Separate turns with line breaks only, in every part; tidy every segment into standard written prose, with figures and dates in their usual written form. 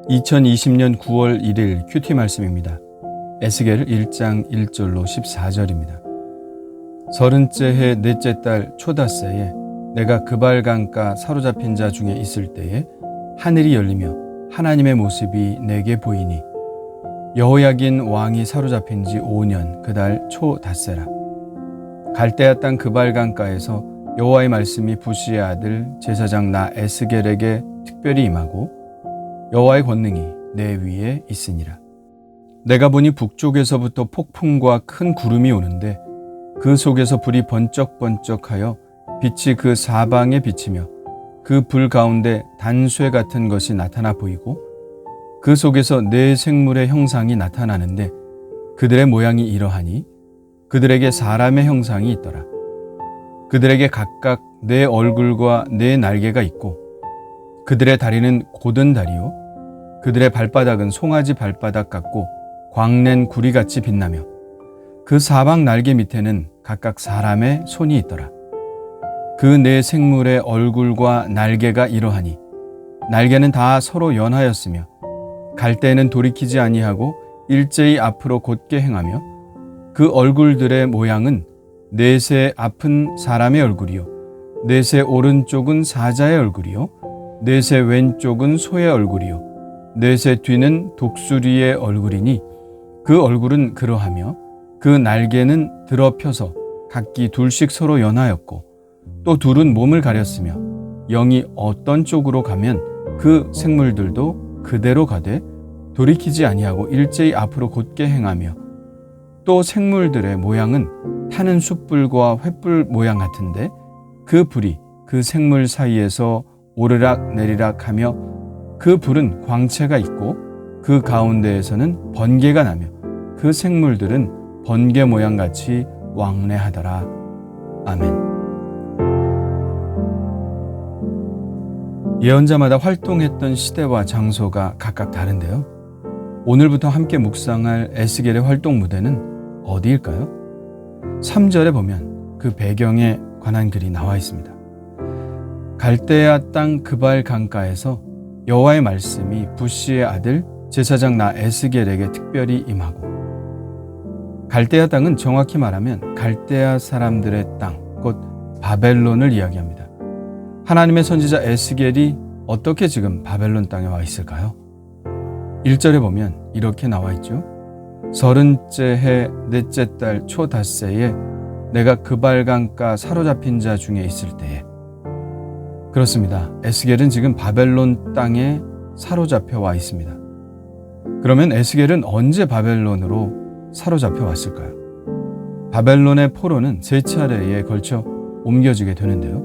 2020년 9월 1일 큐티 말씀입니다. 에스겔 1장 1절로 14절입니다. 30째 해 넷째 달 초닷새에 내가 그발강가 사로잡힌 자 중에 있을 때에 하늘이 열리며 하나님의 모습이 내게 보이니 여호야긴 왕이 사로잡힌 지 5년 그달 초닷새라. 갈대아 땅 그발강가에서 여호와의 말씀이 부시의 아들 제사장 나 에스겔에게 특별히 임하고 여호와의 권능이 내 위에 있으니라. 내가 보니 북쪽에서부터 폭풍과 큰 구름이 오는데 그 속에서 불이 번쩍번쩍하여 빛이 그 사방에 비치며 그 불 가운데 단쇠 같은 것이 나타나 보이고 그 속에서 네 생물의 형상이 나타나는데 그들의 모양이 이러하니 그들에게 사람의 형상이 있더라. 그들에게 각각 네 얼굴과 네 날개가 있고 그들의 다리는 곧은 다리요 그들의 발바닥은 송아지 발바닥 같고 광낸 구리같이 빛나며 그 사방 날개 밑에는 각각 사람의 손이 있더라. 그 네 생물의 얼굴과 날개가 이러하니 날개는 다 서로 연하였으며 갈 때에는 돌이키지 아니하고 일제히 앞으로 곧게 행하며 그 얼굴들의 모양은 넷의 앞은 사람의 얼굴이요 넷의 오른쪽은 사자의 얼굴이요 넷의 왼쪽은 소의 얼굴이요 넷의 뒤는 독수리의 얼굴이니 그 얼굴은 그러하며 그 날개는 드러펴서 각기 둘씩 서로 연하였고 또 둘은 몸을 가렸으며 영이 어떤 쪽으로 가면 그 생물들도 그대로 가되 돌이키지 아니하고 일제히 앞으로 곧게 행하며 또 생물들의 모양은 타는 숯불과 횃불 모양 같은데 그 불이 그 생물 사이에서 오르락 내리락 하며 그 불은 광채가 있고 그 가운데에서는 번개가 나며 그 생물들은 번개 모양같이 왕래하더라. 아멘. 예언자마다 활동했던 시대와 장소가 각각 다른데요. 오늘부터 함께 묵상할 에스겔의 활동 무대는 어디일까요? 3절에 보면 그 배경에 관한 글이 나와 있습니다. 갈대아 땅 그발 강가에서 여호와의 말씀이 부시의 아들 제사장 나 에스겔에게 특별히 임하고, 갈대아 땅은 정확히 말하면 갈대아 사람들의 땅, 곧 바벨론을 이야기합니다. 하나님의 선지자 에스겔이 어떻게 지금 바벨론 땅에 와 있을까요? 1절에 보면 이렇게 나와 있죠. 30째 해 넷째 달 초닷새에 내가 그발강가 사로잡힌 자 중에 있을 때에. 그렇습니다. 에스겔은 지금 바벨론 땅에 사로잡혀 와 있습니다. 그러면 에스겔은 언제 바벨론으로 사로잡혀 왔을까요? 바벨론의 포로는 세 차례에 걸쳐 옮겨지게 되는데요.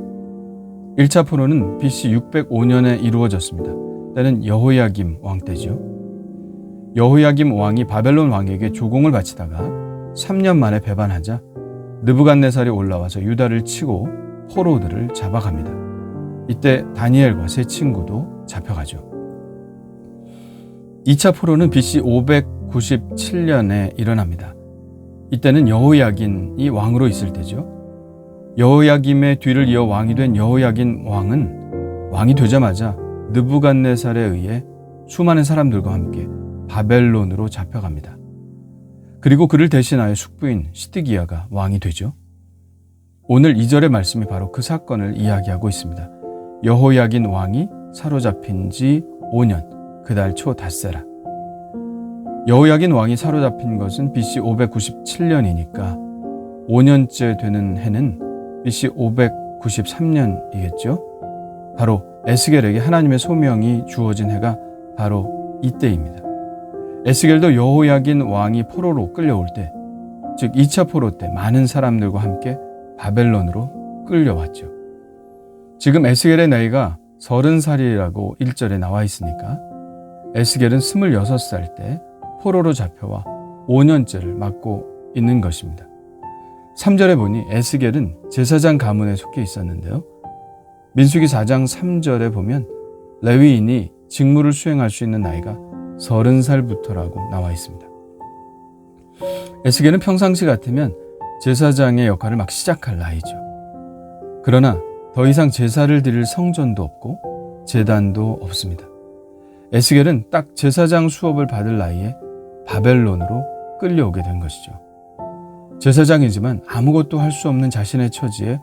1차 포로는 BC 605년에 이루어졌습니다. 때는 여호야김 왕 때죠. 여호야김 왕이 바벨론 왕에게 조공을 바치다가 3년 만에 배반하자 느부갓네살이 올라와서 유다를 치고 포로들을 잡아갑니다. 이때 다니엘과 세 친구도 잡혀가죠. 2차 포로는 BC 597년에 일어납니다. 이때는 여호야긴이 왕으로 있을 때죠. 여호야김의 뒤를 이어 왕이 된 여호야긴 왕은 왕이 되자마자 느부갓네살에 의해 수많은 사람들과 함께 바벨론으로 잡혀갑니다. 그리고 그를 대신하여 숙부인 시드기야가 왕이 되죠. 오늘 2절의 말씀이 바로 그 사건을 이야기하고 있습니다. 여호야긴 왕이 사로잡힌 지 5년 그달 초닷새라. 여호야긴 왕이 사로잡힌 것은 BC 597년이니까 5년째 되는 해는 BC 593년이겠죠. 바로 에스겔에게 하나님의 소명이 주어진 해가 바로 이때입니다. 에스겔도 여호야긴 왕이 포로로 끌려올 때, 즉 2차 포로 때 많은 사람들과 함께 바벨론으로 끌려왔죠. 지금 에스겔의 나이가 30살이라고 1절에 나와 있으니까 에스겔은 26살 때 포로로 잡혀와 5년째를 맞고 있는 것입니다. 3절에 보니 에스겔은 제사장 가문에 속해 있었는데요. 민수기 4장 3절에 보면 레위인이 직무를 수행할 수 있는 나이가 30살부터라고 나와 있습니다. 에스겔은 평상시 같으면 제사장의 역할을 막 시작할 나이죠. 그러나 더 이상 제사를 드릴 성전도 없고 제단도 없습니다. 에스겔은 딱 제사장 수업을 받을 나이에 바벨론으로 끌려오게 된 것이죠. 제사장이지만 아무것도 할 수 없는 자신의 처지에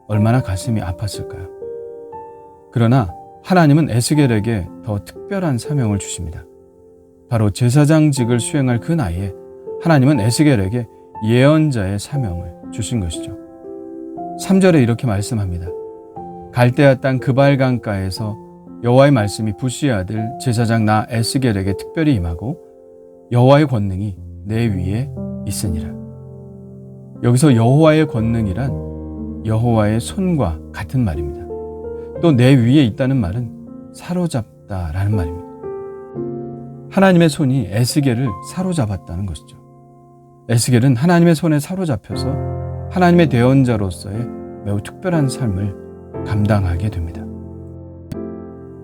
얼마나 가슴이 아팠을까요? 그러나 하나님은 에스겔에게 더 특별한 사명을 주십니다. 바로 제사장직을 수행할 그 나이에 하나님은 에스겔에게 예언자의 사명을 주신 것이죠. 3절에 이렇게 말씀합니다. 갈대아 땅 그발 강가에서 여호와의 말씀이 부시의 아들 제사장 나 에스겔에게 특별히 임하고 여호와의 권능이 내 위에 있으니라. 여기서 여호와의 권능이란 여호와의 손과 같은 말입니다. 또 내 위에 있다는 말은 사로잡다라는 말입니다. 하나님의 손이 에스겔을 사로잡았다는 것이죠. 에스겔은 하나님의 손에 사로잡혀서 하나님의 대언자로서의 매우 특별한 삶을 감당하게 됩니다.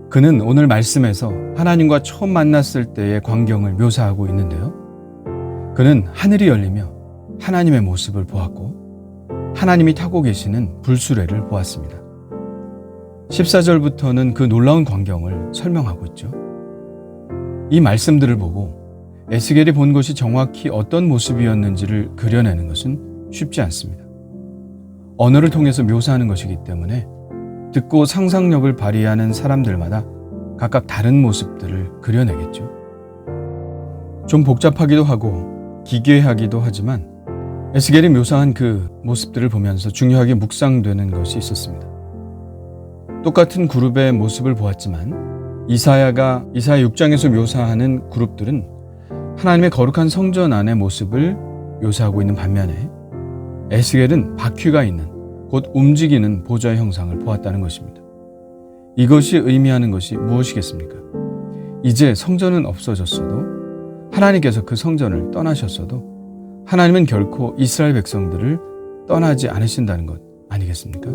그는 오늘 말씀에서 하나님과 처음 만났을 때의 광경을 묘사하고 있는데요. 그는 하늘이 열리며 하나님의 모습을 보았고 하나님이 타고 계시는 불수레를 보았습니다. 14절부터는 그 놀라운 광경을 설명하고 있죠. 이 말씀들을 보고 에스겔이 본 것이 정확히 어떤 모습이었는지를 그려내는 것은 쉽지 않습니다. 언어를 통해서 묘사하는 것이기 때문에 듣고 상상력을 발휘하는 사람들마다 각각 다른 모습들을 그려내겠죠. 좀 복잡하기도 하고 기괴하기도 하지만 에스겔이 묘사한 그 모습들을 보면서 중요하게 묵상되는 것이 있었습니다. 똑같은 그룹의 모습을 보았지만 이사야 6장에서 묘사하는 그룹들은 하나님의 거룩한 성전 안의 모습을 묘사하고 있는 반면에 에스겔은 바퀴가 있는 곧 움직이는 보좌의 형상을 보았다는 것입니다. 이것이 의미하는 것이 무엇이겠습니까? 이제 성전은 없어졌어도 하나님께서 그 성전을 떠나셨어도 하나님은 결코 이스라엘 백성들을 떠나지 않으신다는 것 아니겠습니까?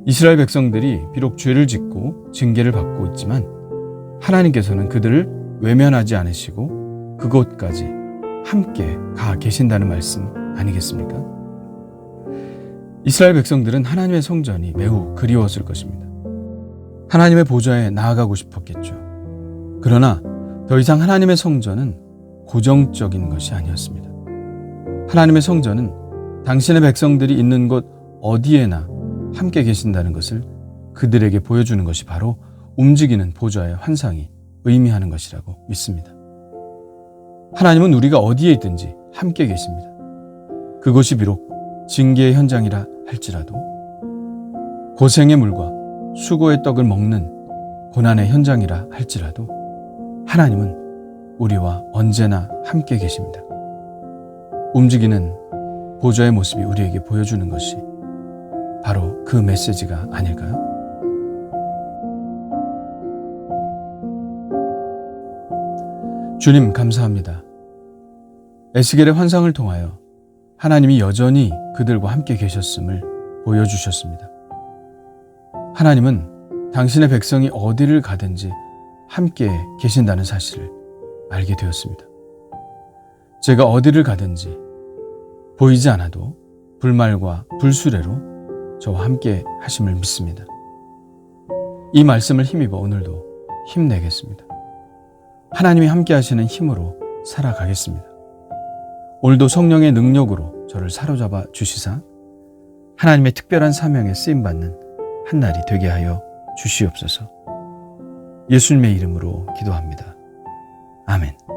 이스라엘 백성들이 비록 죄를 짓고 징계를 받고 있지만 하나님께서는 그들을 외면하지 않으시고 그곳까지 함께 가 계신다는 말씀 아니겠습니까? 이스라엘 백성들은 하나님의 성전이 매우 그리웠을 것입니다. 하나님의 보좌에 나아가고 싶었겠죠. 그러나 더 이상 하나님의 성전은 고정적인 것이 아니었습니다. 하나님의 성전은 당신의 백성들이 있는 곳 어디에나 함께 계신다는 것을 그들에게 보여주는 것이 바로 움직이는 보좌의 환상이 의미하는 것이라고 믿습니다. 하나님은 우리가 어디에 있든지 함께 계십니다. 그것이 비록 징계의 현장이라 할지라도 고생의 물과 수고의 떡을 먹는 고난의 현장이라 할지라도 하나님은 우리와 언제나 함께 계십니다. 움직이는 보좌의 모습이 우리에게 보여주는 것이 바로 그 메시지가 아닐까요? 주님 감사합니다. 에스겔의 환상을 통하여 하나님이 여전히 그들과 함께 계셨음을 보여주셨습니다. 하나님은 당신의 백성이 어디를 가든지 함께 계신다는 사실을 알게 되었습니다. 제가 어디를 가든지 보이지 않아도 불말과 불수레로 저와 함께 하심을 믿습니다. 이 말씀을 힘입어 오늘도 힘내겠습니다. 하나님이 함께 하시는 힘으로 살아가겠습니다. 오늘도 성령의 능력으로 저를 사로잡아 주시사 하나님의 특별한 사명에 쓰임받는 한 날이 되게 하여 주시옵소서. 예수님의 이름으로 기도합니다. 아멘.